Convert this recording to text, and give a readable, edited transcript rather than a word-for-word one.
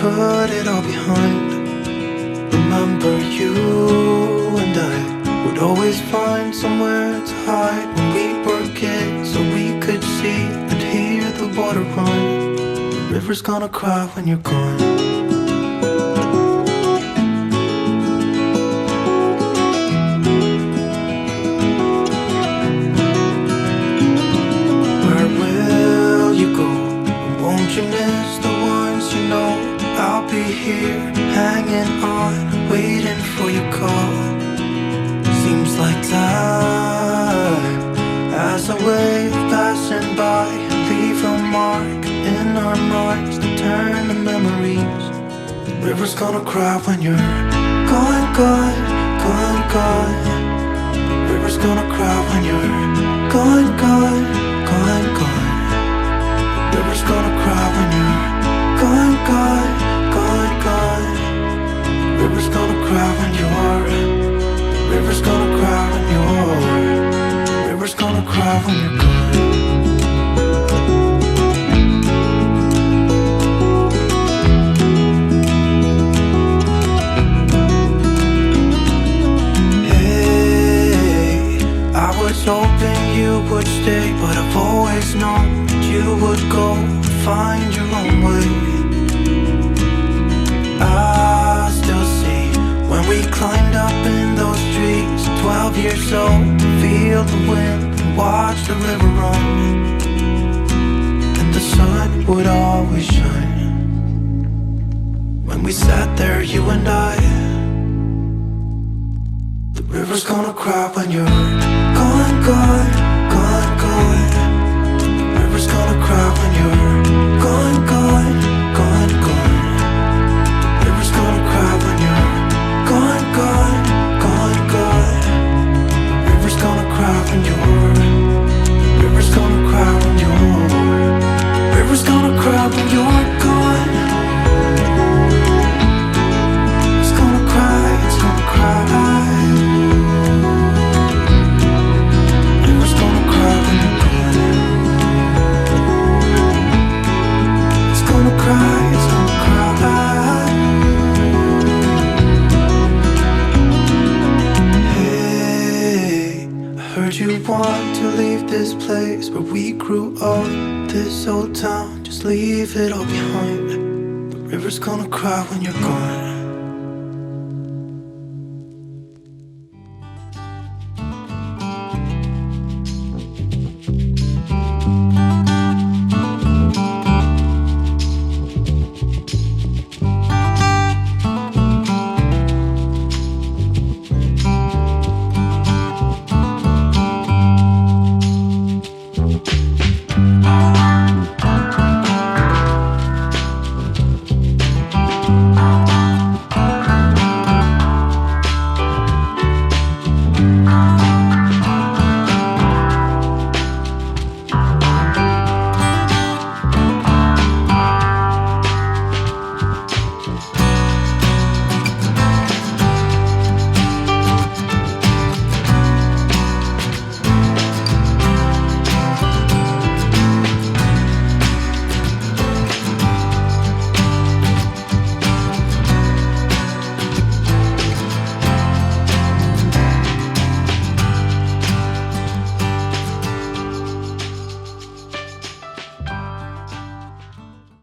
put it all behind. Remember you and I would always find somewhere to hide when we were kids, so we could see and hear the water run. The river's gonna cry when you're gone. You miss the ones you know. I'll be here, hanging on, waiting for your call. Seems like time as a wave passing by, leave a mark in our minds that turn to memories. The river's gonna cry when you're gone, gone, gone, gone. The river's gonna cry when you're gone, gone, gone, gone. The river's gonna cry when you're gone, gone, gone, gone. The river's gonna cry when you're. The river's gonna cry when you're. The river's gonna cry when you're gone. Hey, I was hoping you would stay, but I've always known you would go and find your own way. I still see when we climbed up in those trees, 12 years old, to feel the wind and watch the river run. And the sun would always shine when we sat there, you and I. The river's gonna cry when you're gone, gone, gone, gone. The river's gonna cry when you're gone, gone, gone, gone. The river's gonna cry when you're gone, gone, gone, gone. The river's gonna cry when you're. The river's gonna cry when you're. The river's gonna cry when you're gone. It's gonna cry, it's gonna cry. The river's gonna cry when you're gone. It's gonna cry, it's gonna cry. Hey, I heard you want to leave this place where we grew up. This old town, just leave it all behind. The river's gonna cry when you're gone.